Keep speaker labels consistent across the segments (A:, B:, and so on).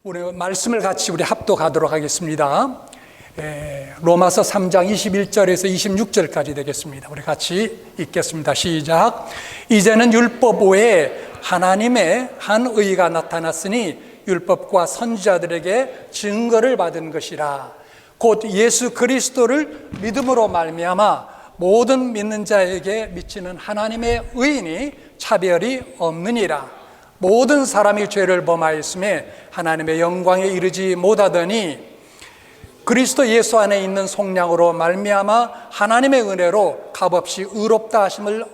A: 우리 말씀을 같이 우리 합독하도록 하겠습니다. 로마서 3장 21절에서 26절까지 되겠습니다. 우리 같이 읽겠습니다. 시작. 이제는 율법 외에 하나님의 한 의가 나타났으니 율법과 선지자들에게 증거를 받은 것이라. 곧 예수 그리스도를 믿음으로 말미암아 모든 믿는 자에게 미치는 하나님의 의인이 차별이 없느니라. 모든 사람이 죄를 범하였음에 하나님의 영광에 이르지 못하더니 그리스도 예수 안에 있는 속량으로 말미암아 하나님의 은혜로 값없이 의롭다 하심을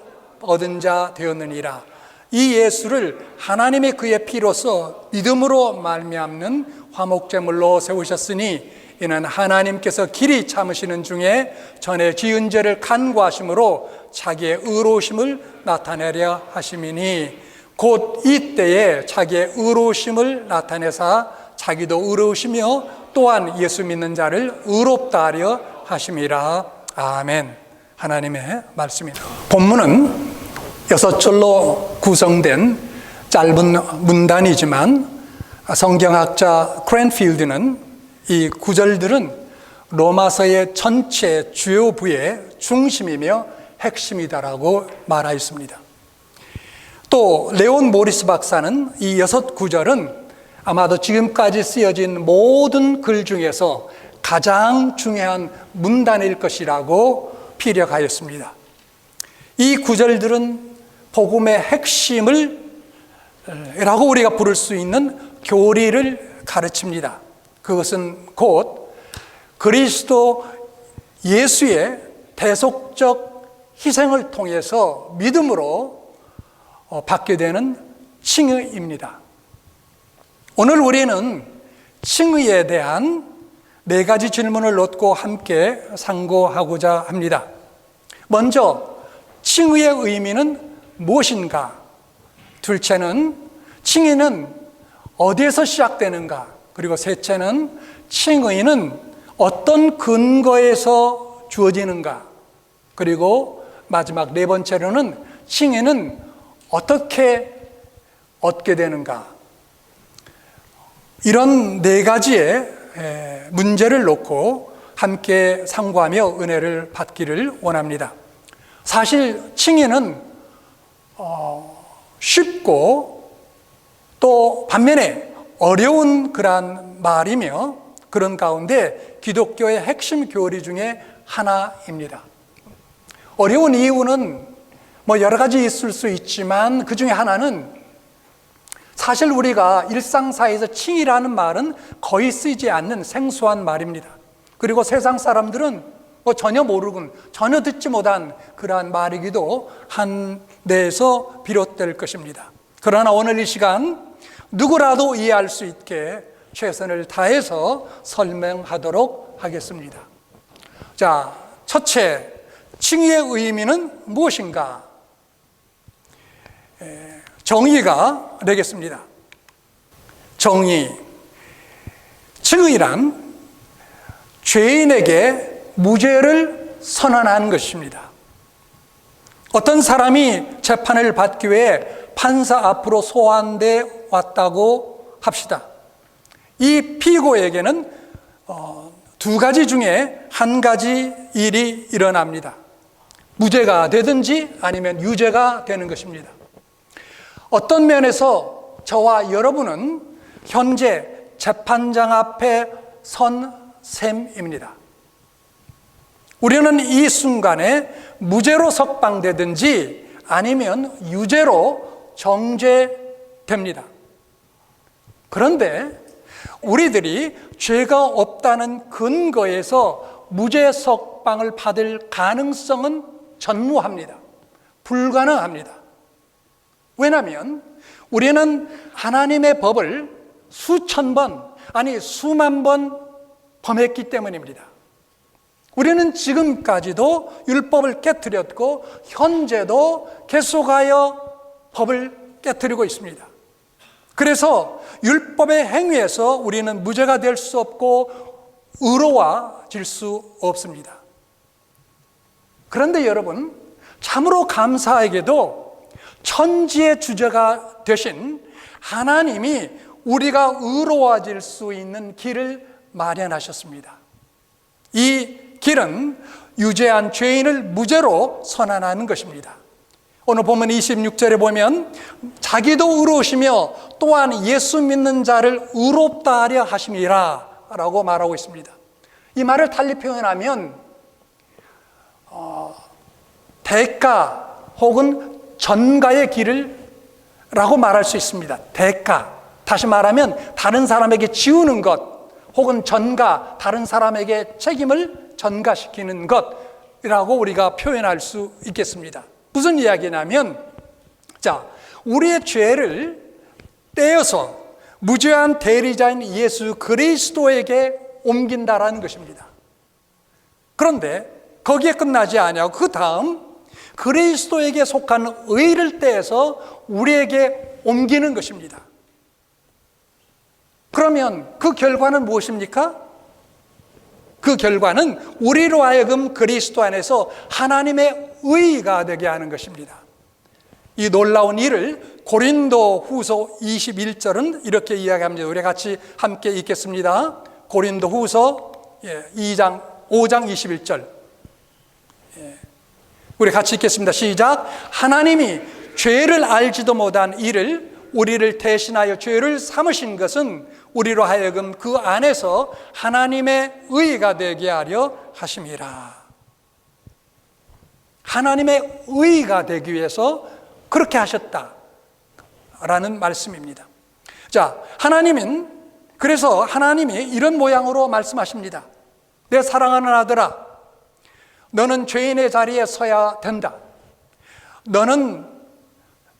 A: 얻은 자 되었느니라. 이 예수를 하나님의 그의 피로서 믿음으로 말미암는 화목제물로 세우셨으니 이는 하나님께서 길이 참으시는 중에 전에 지은 죄를 간구하심으로 자기의 의로우심을 나타내려 하심이니 곧 이때에 자기의 의로우심을 나타내사 자기도 의로우시며 또한 예수 믿는 자를 의롭다 하려 하심이라. 아멘. 하나님의 말씀입니다. 본문은 6절로 구성된 짧은 문단이지만 성경학자 크랜필드는 이 구절들은 로마서의 전체 주요 부의 중심이며 핵심이다라고 말하였습니다. 또 레온 모리스 박사는 이 6구절은 아마도 지금까지 쓰여진 모든 글 중에서 가장 중요한 문단일 것이라고 피력하였습니다. 이 구절들은 복음의 핵심을 라고 우리가 부를 수 있는 교리를 가르칩니다. 그것은 곧 그리스도 예수의 대속적 희생을 통해서 믿음으로 받게 되는 칭의입니다. 오늘 우리는 칭의에 대한 4가지 질문을 놓고 함께 상고하고자 합니다. 먼저 칭의의 의미는 무엇인가? 둘째는 칭의는 어디에서 시작되는가? 그리고 셋째는 칭의는 어떤 근거에서 주어지는가? 그리고 마지막 4번째로는 칭의는 어떻게 얻게 되는가? 이런 4가지의 문제를 놓고 함께 상고하며 은혜를 받기를 원합니다. 사실 칭의는 쉽고 또 반면에 어려운 그런 말이며 그런 가운데 기독교의 핵심 교리 중에 하나입니다. 어려운 이유는 여러 가지 있을 수 있지만 그 중에 하나는 사실 우리가 일상사회에서 칭의라는 말은 거의 쓰이지 않는 생소한 말입니다. 그리고 세상 사람들은 전혀 모르고 전혀 듣지 못한 그러한 말이기도 한 데에서 비롯될 것입니다. 그러나 오늘 이 시간 누구라도 이해할 수 있게 최선을 다해서 설명하도록 하겠습니다. 자, 첫째, 칭의의 의미는 무엇인가? 정의가 되겠습니다. 정의. 칭의란 죄인에게 무죄를 선언한 것입니다. 어떤 사람이 재판을 받기 위해 판사 앞으로 소환돼 왔다고 합시다. 이 피고에게는 2가지 중에 한 가지 일이 일어납니다. 무죄가 되든지 아니면 유죄가 되는 것입니다. 어떤 면에서 저와 여러분은 현재 재판장 앞에 선 셈입니다. 우리는 이 순간에 무죄로 석방되든지 아니면 유죄로 정죄됩니다. 그런데 우리들이 죄가 없다는 근거에서 무죄 석방을 받을 가능성은 전무합니다. 불가능합니다. 왜냐하면 우리는 하나님의 법을 수천 번, 아니 수만 번 범했기 때문입니다. 우리는 지금까지도 율법을 깨트렸고 현재도 계속하여 법을 깨트리고 있습니다. 그래서 율법의 행위에서 우리는 무죄가 될 수 없고 의로워질 수 없습니다. 그런데 여러분, 참으로 감사하게도 천지의 주제가 되신 하나님이 우리가 의로워질 수 있는 길을 마련하셨습니다. 이 길은 유죄한 죄인을 무죄로 선언하는 것입니다. 오늘 보면 26절에 보면 자기도 의로우시며 또한 예수 믿는 자를 의롭다 하려 하심이라 라고 말하고 있습니다. 이 말을 달리 표현하면 대가 혹은 전가의 길을 라고 말할 수 있습니다. 대가, 다시 말하면 다른 사람에게 지우는 것, 혹은 전가, 다른 사람에게 책임을 전가시키는 것이라고 우리가 표현할 수 있겠습니다. 무슨 이야기냐면, 자, 우리의 죄를 떼어서 무죄한 대리자인 예수 그리스도에게 옮긴다라는 것입니다. 그런데 거기에 끝나지 아니하고 그 다음 그리스도에게 속한 의를 떼서 우리에게 옮기는 것입니다. 그러면 그 결과는 무엇입니까? 그 결과는 우리로 하여금 그리스도 안에서 하나님의 의가 되게 하는 것입니다. 이 놀라운 일을 고린도 후서 21절은 이렇게 이야기합니다. 우리 같이 함께 읽겠습니다. 고린도 후서 5장 21절. 우리 같이 읽겠습니다. 시작. 하나님이 죄를 알지도 못한 이를 우리를 대신하여 죄를 삼으신 것은 우리로 하여금 그 안에서 하나님의 의가 되게 하려 하심이라. 하나님의 의가 되기 위해서 그렇게 하셨다라는 말씀입니다. 자, 그래서 하나님이 이런 모양으로 말씀하십니다. 내 사랑하는 아들아, 너는 죄인의 자리에 서야 된다. 너는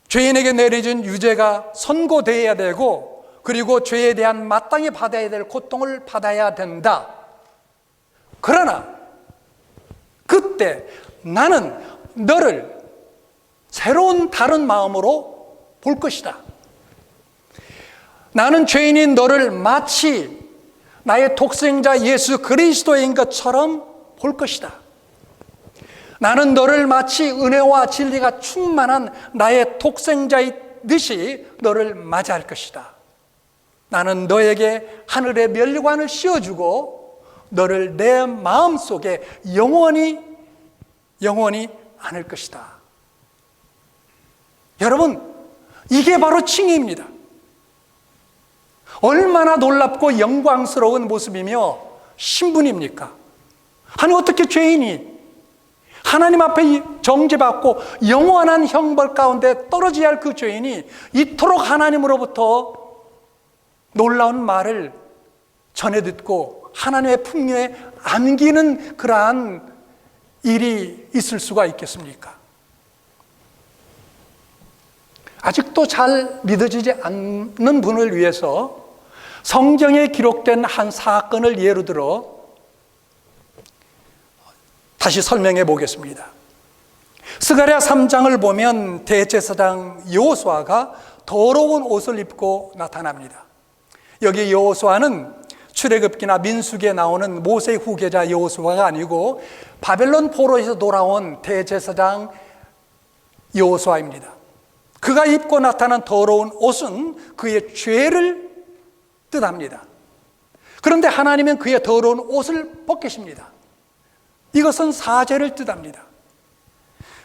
A: 죄인에게 내려진 유죄가 선고되어야 되고, 그리고 죄에 대한 마땅히 받아야 될 고통을 받아야 된다. 그러나 그때 나는 너를 새로운 다른 마음으로 볼 것이다. 나는 죄인인 너를 마치 나의 독생자 예수 그리스도인 것처럼 볼 것이다. 나는 너를 마치 은혜와 진리가 충만한 나의 독생자이듯이 너를 맞이할 것이다. 나는 너에게 하늘의 멸관을 씌워주고 너를 내 마음속에 영원히 안을 것이다. 여러분, 이게 바로 칭의입니다. 얼마나 놀랍고 영광스러운 모습이며 신분입니까? 아니, 어떻게 죄인이 하나님 앞에 정죄받고 영원한 형벌 가운데 떨어져야 할 그 죄인이 이토록 하나님으로부터 놀라운 말을 전해 듣고 하나님의 풍요에 안기는 그러한 일이 있을 수가 있겠습니까? 아직도 잘 믿어지지 않는 분을 위해서 성경에 기록된 한 사건을 예로 들어 다시 설명해 보겠습니다. 스가랴 3장을 보면 대제사장 여호수아가 더러운 옷을 입고 나타납니다. 여기 여호수아는 출애굽기나 민수기에 나오는 모세의 후계자 여호수아가 아니고 바벨론 포로에서 돌아온 대제사장 여호수아입니다. 그가 입고 나타난 더러운 옷은 그의 죄를 뜻합니다. 그런데 하나님은 그의 더러운 옷을 벗기십니다. 이것은 사죄를 뜻합니다.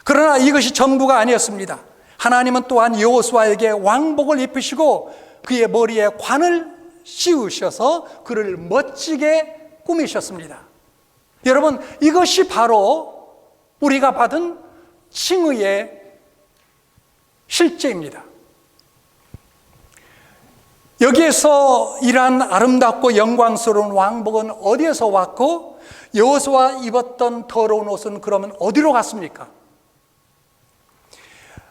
A: 그러나 이것이 전부가 아니었습니다. 하나님은 또한 여호수아에게 왕복을 입히시고 그의 머리에 관을 씌우셔서 그를 멋지게 꾸미셨습니다. 여러분, 이것이 바로 우리가 받은 칭의의 실제입니다. 여기에서 이러한 아름답고 영광스러운 왕복은 어디에서 왔고 여호수아 입었던 더러운 옷은 그러면 어디로 갔습니까?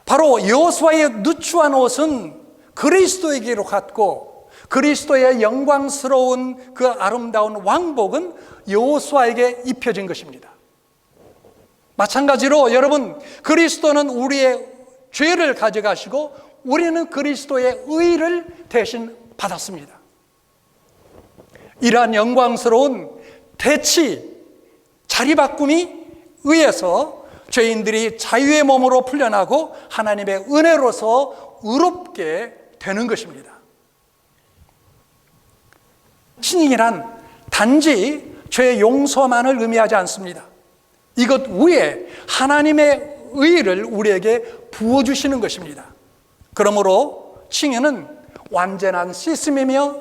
A: 바로 여호수아의 누추한 옷은 그리스도에게로 갔고 그리스도의 영광스러운 그 아름다운 왕복은 여호수아에게 입혀진 것입니다. 마찬가지로 여러분, 그리스도는 우리의 죄를 가져가시고 우리는 그리스도의 의를 대신 받았습니다. 이러한 영광스러운 대치, 자리바꿈이 의해서 죄인들이 자유의 몸으로 풀려나고 하나님의 은혜로서 의롭게 되는 것입니다. 칭의란 단지 죄의 용서만을 의미하지 않습니다. 이것 위에 하나님의 의를 우리에게 부어주시는 것입니다. 그러므로 칭의는 완전한 씻음이며,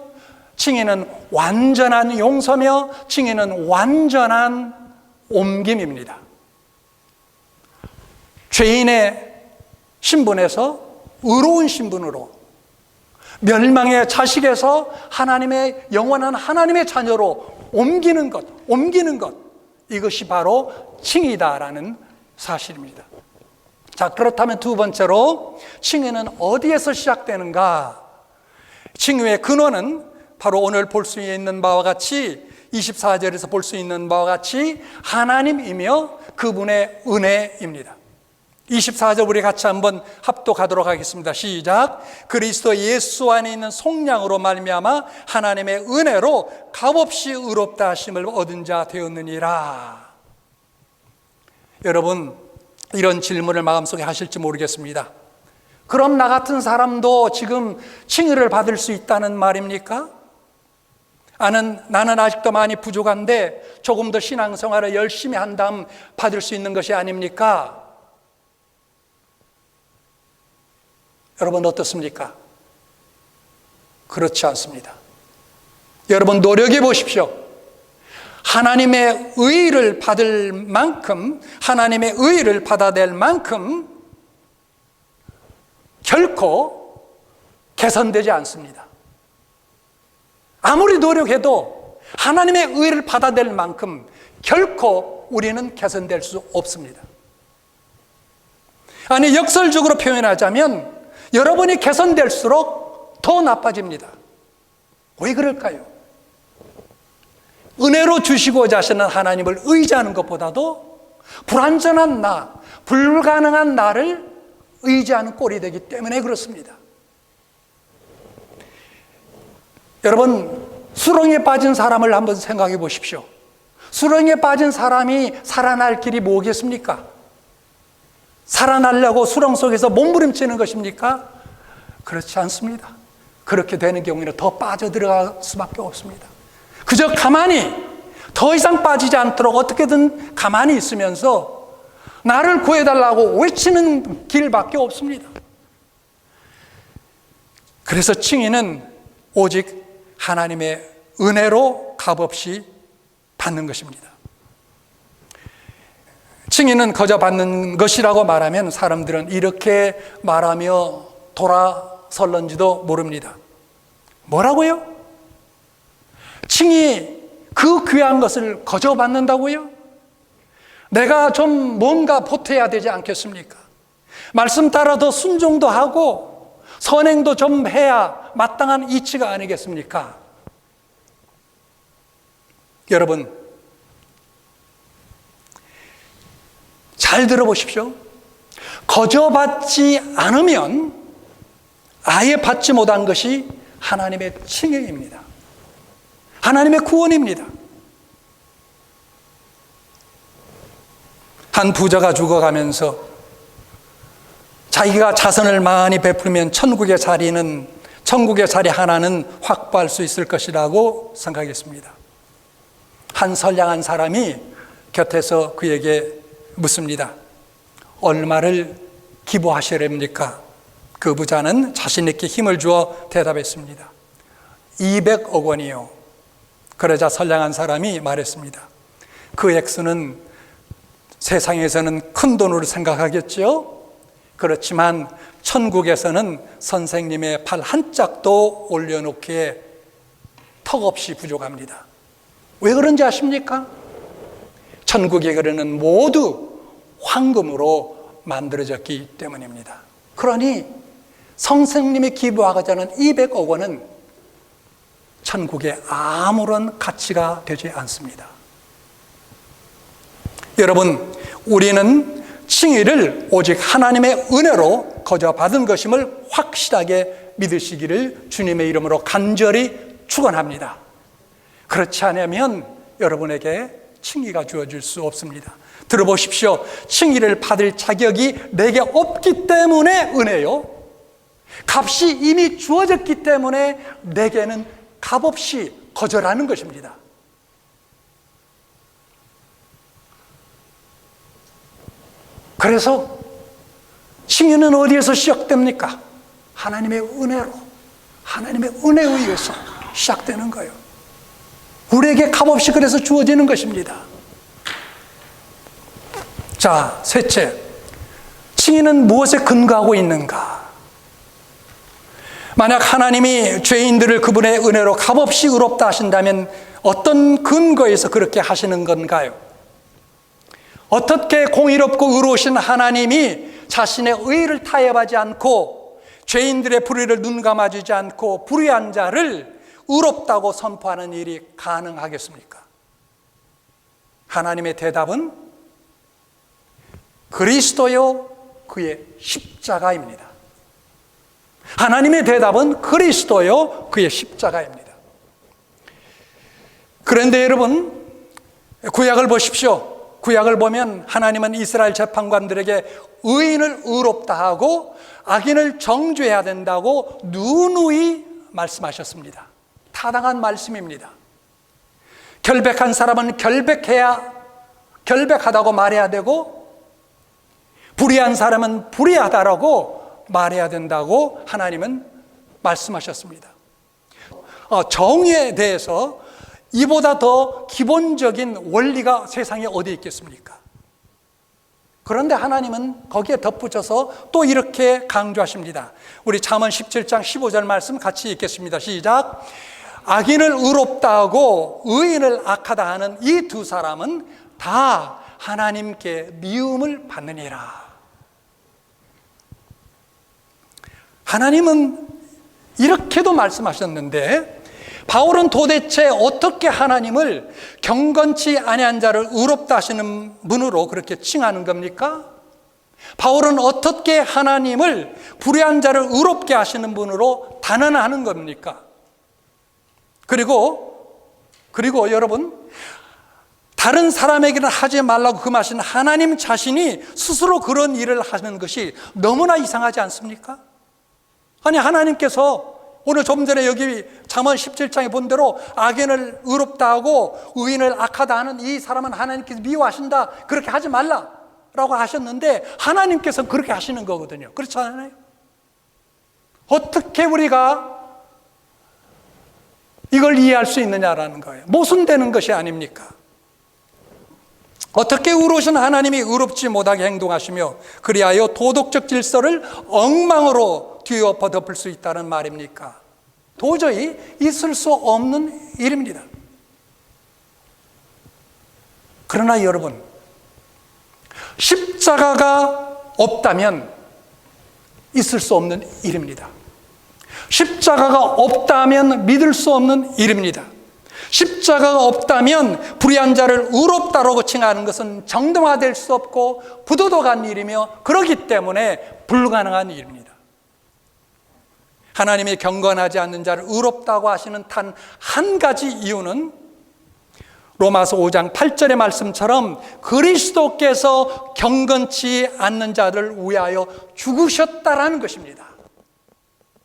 A: 칭의는 완전한 용서며, 칭의는 완전한 옮김입니다. 죄인의 신분에서 의로운 신분으로, 멸망의 자식에서 하나님의 영원한 하나님의 자녀로 옮기는 것, 이것이 바로 칭의다라는 사실입니다. 자, 그렇다면 두 번째로 칭의는 어디에서 시작되는가? 칭의의 근원은 바로 오늘 볼 수 있는 바와 같이 24절에서 볼 수 있는 바와 같이 하나님이며 그분의 은혜입니다. 24절 우리 같이 한번 합독하도록 하겠습니다. 시작. 그리스도 예수 안에 있는 속량으로 말미암아 하나님의 은혜로 값없이 의롭다 하심을 얻은 자 되었느니라. 여러분, 이런 질문을 마음속에 하실지 모르겠습니다. 그럼 나 같은 사람도 지금 칭의를 받을 수 있다는 말입니까? 나는 아직도 많이 부족한데 조금 더 신앙생활을 열심히 한 다음 받을 수 있는 것이 아닙니까? 여러분 어떻습니까? 그렇지 않습니다. 여러분 노력해 보십시오. 하나님의 의를 받을 만큼, 하나님의 의를 받아낼 만큼 결코 개선되지 않습니다. 아무리 노력해도 하나님의 의를 받아낼 만큼 결코 우리는 개선될 수 없습니다. 아니, 역설적으로 표현하자면 여러분이 개선될수록 더 나빠집니다. 왜 그럴까요? 은혜로 주시고자 하시는 하나님을 의지하는 것보다도 불완전한 나, 불가능한 나를 의지하는 꼴이 되기 때문에 그렇습니다. 여러분, 수렁에 빠진 사람을 한번 생각해 보십시오. 수렁에 빠진 사람이 살아날 길이 뭐겠습니까? 살아나려고 수렁 속에서 몸부림치는 것입니까? 그렇지 않습니다. 그렇게 되는 경우에는 더 빠져들어갈 수밖에 없습니다. 그저 가만히, 더 이상 빠지지 않도록 어떻게든 가만히 있으면서 나를 구해달라고 외치는 길밖에 없습니다. 그래서 칭의는 오직 하나님의 은혜로 값없이 받는 것입니다. 칭의는 거저 받는 것이라고 말하면 사람들은 이렇게 말하며 돌아설는지도 모릅니다. 뭐라고요? 칭의, 그 귀한 것을 거저 받는다고요? 내가 좀 뭔가 보태야 되지 않겠습니까? 말씀 따라 더 순종도 하고 선행도 좀 해야 마땅한 이치가 아니겠습니까? 여러분, 잘 들어보십시오. 거저 받지 않으면 아예 받지 못한 것이 하나님의 칭의입니다. 하나님의 구원입니다. 한 부자가 죽어가면서 자기가 자선을 많이 베풀면 천국의 자리 하나는 확보할 수 있을 것이라고 생각했습니다. 한 선량한 사람이 곁에서 그에게 묻습니다. 얼마를 기부하시렵니까? 그 부자는 자신 있게 힘을 주어 대답했습니다. 200억 원이요. 그러자 선량한 사람이 말했습니다. 그 액수는 세상에서는 큰 돈으로 생각하겠죠? 그렇지만 천국에서는 선생님의 발 한 짝도 올려놓기에 턱없이 부족합니다. 왜 그런지 아십니까? 천국의 거리는 모두 황금으로 만들어졌기 때문입니다. 그러니 선생님이 기부하고자 하는 200억 원은 천국에 아무런 가치가 되지 않습니다. 여러분, 우리는 칭의를 오직 하나님의 은혜로 거저 받은 것임을 확실하게 믿으시기를 주님의 이름으로 간절히 축원합니다. 그렇지 않으면 여러분에게 칭의가 주어질 수 없습니다. 들어보십시오. 칭의를 받을 자격이 내게 없기 때문에 은혜요, 값이 이미 주어졌기 때문에 내게는 값없이 거절하는 것입니다. 그래서 칭의는 어디에서 시작됩니까? 하나님의 은혜로, 하나님의 은혜에 의해서 시작되는 거예요. 우리에게 값없이 그래서 주어지는 것입니다. 자, 셋째, 칭의는 무엇에 근거하고 있는가? 만약 하나님이 죄인들을 그분의 은혜로 값없이 의롭다 하신다면 어떤 근거에서 그렇게 하시는 건가요? 어떻게 공의롭고 의로우신 하나님이 자신의 의를 타협하지 않고 죄인들의 불의를 눈감아주지 않고 불의한 자를 의롭다고 선포하는 일이 가능하겠습니까? 하나님의 대답은 그리스도요 그의 십자가입니다. 하나님의 대답은 그리스도요 그의 십자가입니다. 그런데 여러분, 구약을 보십시오. 구약을 보면 하나님은 이스라엘 재판관들에게 의인을 의롭다 하고 악인을 정죄해야 된다고 누누이 말씀하셨습니다. 타당한 말씀입니다. 결백한 사람은 결백하다고 말해야 되고, 불의한 사람은 불의하다라고 말해야 된다고 하나님은 말씀하셨습니다. 정의에 대해서 이보다 더 기본적인 원리가 세상에 어디 있겠습니까? 그런데 하나님은 거기에 덧붙여서 또 이렇게 강조하십니다. 우리 잠언 17장 15절 말씀 같이 읽겠습니다. 시작. 악인을 의롭다 하고 의인을 악하다 하는 이 두 사람은 다 하나님께 미움을 받느니라. 하나님은 이렇게도 말씀하셨는데, 바울은 도대체 어떻게 하나님을 경건치 아니한 자를 의롭다 하시는 분으로 그렇게 칭하는 겁니까? 바울은 어떻게 하나님을 불의한 자를 의롭게 하시는 분으로 단언하는 겁니까? 그리고 여러분, 다른 사람에게는 하지 말라고 금하신 하나님 자신이 스스로 그런 일을 하는 것이 너무나 이상하지 않습니까? 아니, 하나님께서 오늘 좀 전에 여기 잠언 17장에 본 대로 악인을 의롭다 하고 의인을 악하다 하는 이 사람은 하나님께서 미워하신다, 그렇게 하지 말라라고 하셨는데 하나님께서 그렇게 하시는 거거든요. 그렇지 않아요? 어떻게 우리가 이걸 이해할 수 있느냐라는 거예요. 모순되는 것이 아닙니까? 어떻게 의로우신 하나님이 의롭지 못하게 행동하시며 그리하여 도덕적 질서를 엉망으로 뒤엎어 덮을 수 있다는 말입니까? 도저히 있을 수 없는 일입니다. 그러나 여러분, 십자가가 없다면 있을 수 없는 일입니다. 십자가가 없다면 믿을 수 없는 일입니다. 십자가가 없다면 불의한 자를 의롭다라고 칭하는 것은 정당화될 수 없고 부도덕한 일이며 그렇기 때문에 불가능한 일입니다. 하나님이 경건하지 않는 자를 의롭다고 하시는 단 한 가지 이유는 로마서 5장 8절의 말씀처럼 그리스도께서 경건치 않는 자를 위하여 죽으셨다라는 것입니다.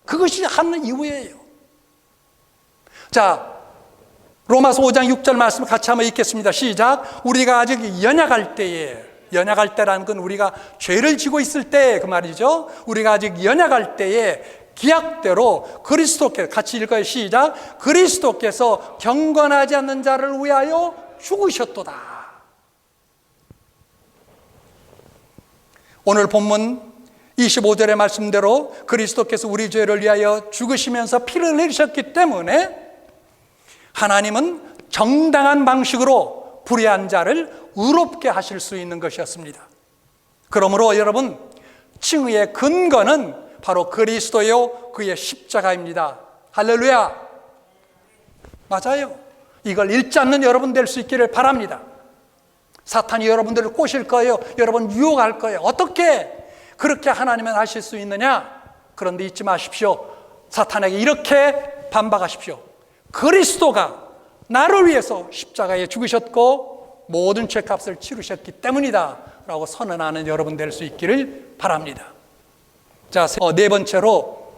A: 그것이 한 이유예요. 자, 로마서 5장 6절 말씀 같이 한번 읽겠습니다. 시작. 우리가 아직 연약할 때에, 연약할 때라는 건 우리가 죄를 지고 있을 때 그 말이죠. 우리가 아직 연약할 때에 기약대로 그리스도께서, 같이 읽어요. 시작. 그리스도께서 경건하지 않는 자를 위하여 죽으셨도다. 오늘 본문 25절의 말씀대로 그리스도께서 우리 죄를 위하여 죽으시면서 피를 흘리셨기 때문에 하나님은 정당한 방식으로 불의한 자를 의롭게 하실 수 있는 것이었습니다. 그러므로 여러분, 칭의의 근거는 바로 그리스도요 그의 십자가입니다. 할렐루야. 맞아요. 이걸 읽지 않는 여러분 될 수 있기를 바랍니다. 사탄이 여러분들을 꼬실 거예요. 여러분 유혹할 거예요. 어떻게 그렇게 하나님은 하실 수 있느냐? 그런데 잊지 마십시오. 사탄에게 이렇게 반박하십시오. 그리스도가 나를 위해서 십자가에 죽으셨고 모든 죄값을 치르셨기 때문이다 라고 선언하는 여러분 될 수 있기를 바랍니다. 자, 네 번째로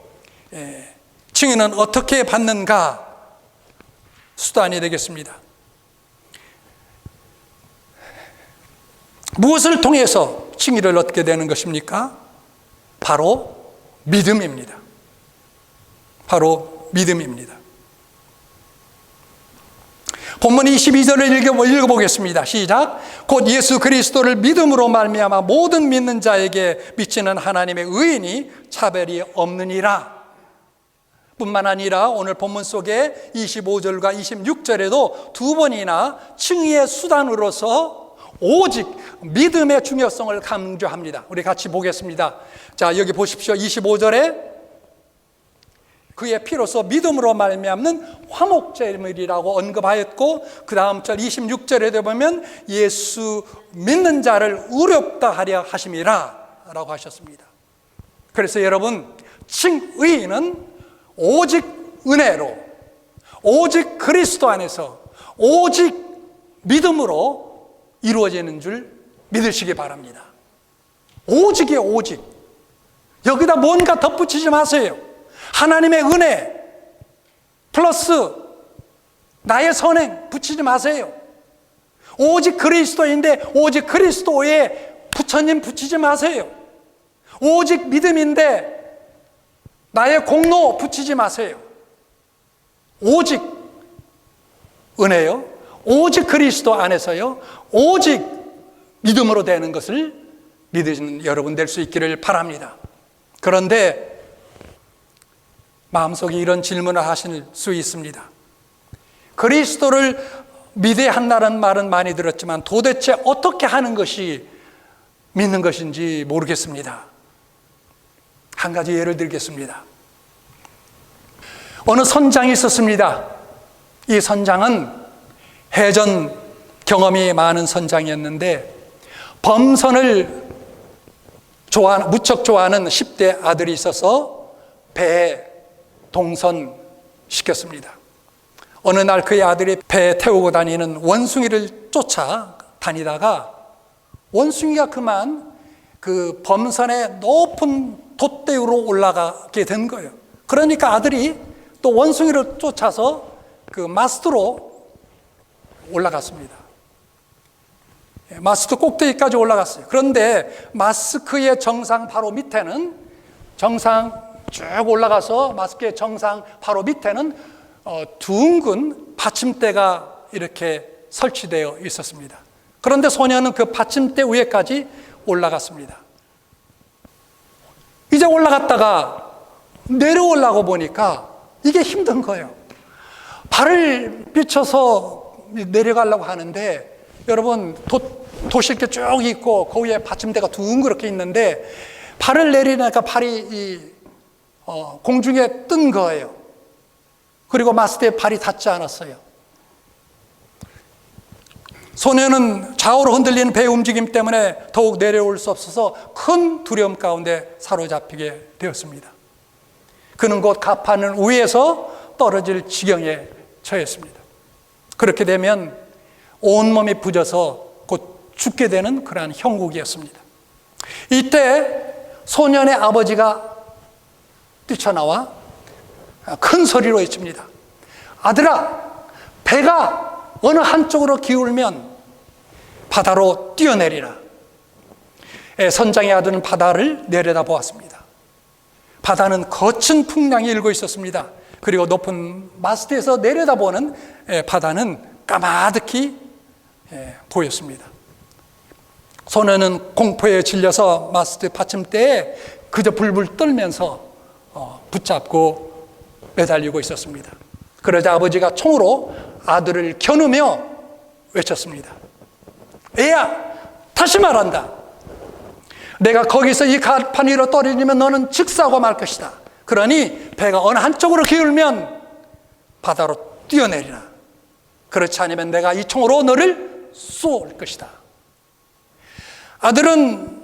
A: 칭의는 어떻게 받는가? 수단이 되겠습니다. 무엇을 통해서 칭의를 얻게 되는 것입니까? 바로 믿음입니다. 바로 믿음입니다. 본문 22절을 읽어보겠습니다. 시작. 곧 예수 그리스도를 믿음으로 말미암아 모든 믿는 자에게 미치는 하나님의 의인이 차별이 없느니라. 뿐만 아니라 오늘 본문 속에 25절과 26절에도 두 번이나 칭의의 수단으로서 오직 믿음의 중요성을 강조합니다. 우리 같이 보겠습니다. 자, 여기 보십시오. 25절에 그의 피로서 믿음으로 말미암는 화목제물이라고 언급하였고, 그 다음 절 26절에 보면 예수 믿는 자를 의롭다 하려 하심이라 라고 하셨습니다. 그래서 여러분, 칭의는 오직 은혜로, 오직 그리스도 안에서, 오직 믿음으로 이루어지는 줄 믿으시기 바랍니다. 오직이에요, 오직. 여기다 뭔가 덧붙이지 마세요. 하나님의 은혜 플러스 나의 선행 붙이지 마세요. 오직 그리스도인데 오직 그리스도에 부처님 붙이지 마세요. 오직 믿음인데 나의 공로 붙이지 마세요. 오직 은혜요, 오직 그리스도 안에서요, 오직 믿음으로 되는 것을 믿으시는 여러분 될 수 있기를 바랍니다. 그런데 마음속에 이런 질문을 하실 수 있습니다. 그리스도를 믿어야 한다는 말은 많이 들었지만 도대체 어떻게 하는 것이 믿는 것인지 모르겠습니다. 한 가지 예를 들겠습니다. 어느 선장이 있었습니다. 이 선장은 해전 경험이 많은 선장이었는데 범선을 무척 좋아하는 10대 아들이 있어서 배에 동선시켰습니다. 어느 날 그의 아들이 배에 태우고 다니는 원숭이를 쫓아 다니다가 원숭이가 그만 그 범선의 높은 돛대로 올라가게 된 거예요. 그러니까 아들이 또 원숭이를 쫓아서 그 마스트로 올라갔습니다. 마스트 꼭대기까지 올라갔어요. 그런데 마스크의 정상 바로 밑에는 정상 쭉 올라가서 마스크의 정상 바로 밑에는 둥근 받침대가 이렇게 설치되어 있었습니다. 그런데 소녀는 그 받침대 위에까지 올라갔습니다. 이제 올라갔다가 내려오려고 보니까 이게 힘든 거예요. 발을 비춰서 내려가려고 하는데 여러분 돛이 이렇게 쭉 있고 그 위에 받침대가 둥그렇게 있는데 발을 내리니까 발이 공중에 뜬 거예요. 그리고 마스트에 발이 닿지 않았어요. 소녀는 좌우로 흔들리는 배 움직임 때문에 더욱 내려올 수 없어서 큰 두려움 가운데 사로잡히게 되었습니다. 그는 곧 갑하늘 위에서 떨어질 지경에 처했습니다. 그렇게 되면 온몸이 부져서 곧 죽게 되는 그러한 형국이었습니다. 이때 소년의 아버지가 뛰쳐나와 큰 소리로 외칩니다. 아들아, 배가 어느 한쪽으로 기울면 바다로 뛰어내리라. 선장의 아들은 바다를 내려다보았습니다. 바다는 거친 풍랑이 일고 있었습니다. 그리고 높은 마스트에서 내려다보는 바다는 까마득히 보였습니다. 소녀는 공포에 질려서 마스트 받침대에 그저 불불 떨면서 붙잡고 매달리고 있었습니다. 그러자 아버지가 총으로 아들을 겨누며 외쳤습니다. 애야, 다시 말한다. 내가 거기서 이 갑판 위로 떨어지면 너는 즉사하고 말 것이다. 그러니 배가 어느 한쪽으로 기울면 바다로 뛰어내리라. 그렇지 않으면 내가 이 총으로 너를 쏠 것이다. 아들은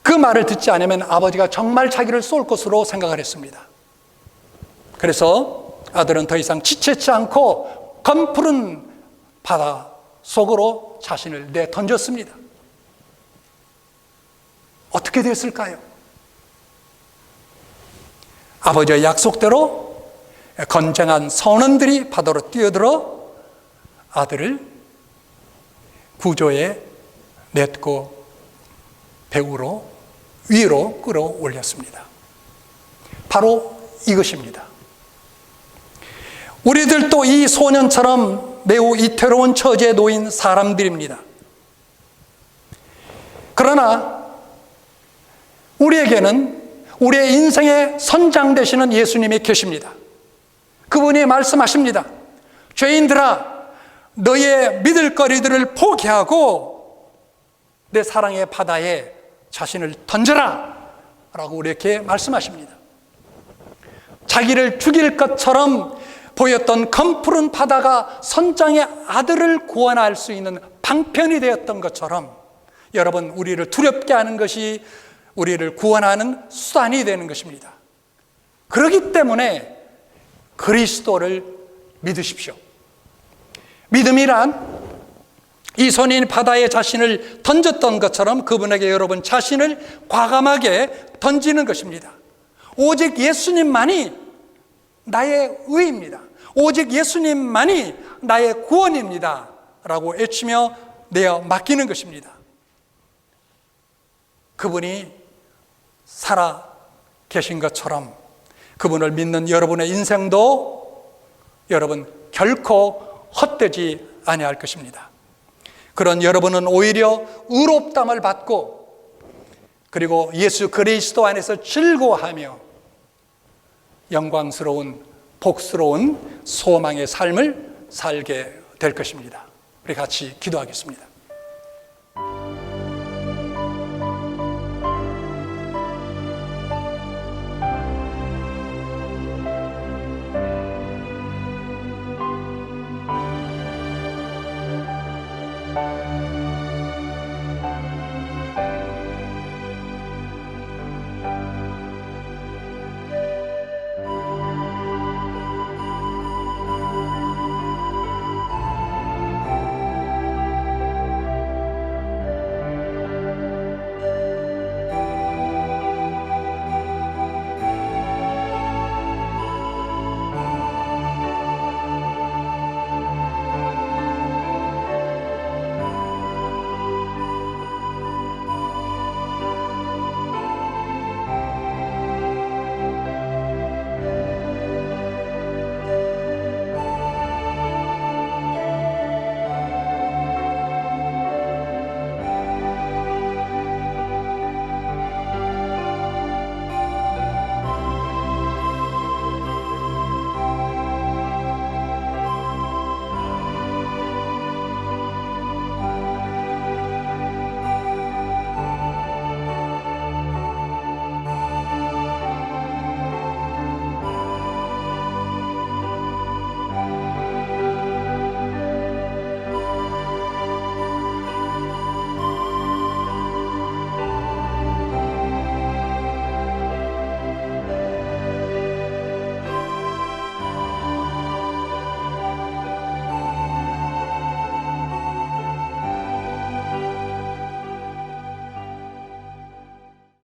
A: 그 말을 듣지 않으면 아버지가 정말 자기를 쏠 것으로 생각을 했습니다. 그래서 아들은 더 이상 지체치 않고 검푸른 바다 속으로 자신을 내던졌습니다. 어떻게 됐을까요? 아버지의 약속대로 건장한 선원들이 바다로 뛰어들어 아들을 구조에 냈고 배우로 위로 끌어올렸습니다. 바로 이것입니다. 우리들도 이 소년처럼 매우 이태로운 처지에 놓인 사람들입니다. 그러나 우리에게는 우리의 인생의 선장 되시는 예수님이 계십니다. 그분이 말씀하십니다. 죄인들아, 너의 믿을거리들을 포기하고 내 사랑의 바다에 자신을 던져라 라고 우리에게 말씀하십니다. 자기를 죽일 것처럼 보였던 검푸른 바다가 선장의 아들을 구원할 수 있는 방편이 되었던 것처럼 여러분, 우리를 두렵게 하는 것이 우리를 구원하는 수단이 되는 것입니다. 그렇기 때문에 그리스도를 믿으십시오. 믿음이란 이 선인이 바다에 자신을 던졌던 것처럼 그분에게 여러분 자신을 과감하게 던지는 것입니다. 오직 예수님만이 나의 의입니다. 오직 예수님만이 나의 구원입니다 라고 외치며 내어 맡기는 것입니다. 그분이 살아 계신 것처럼 그분을 믿는 여러분의 인생도 여러분 결코 헛되지 아니할 것입니다. 그런 여러분은 오히려 의롭담을 받고 그리고 예수 그리스도 안에서 즐거워하며 영광스러운 복스러운 소망의 삶을 살게 될 것입니다. 우리 같이 기도하겠습니다.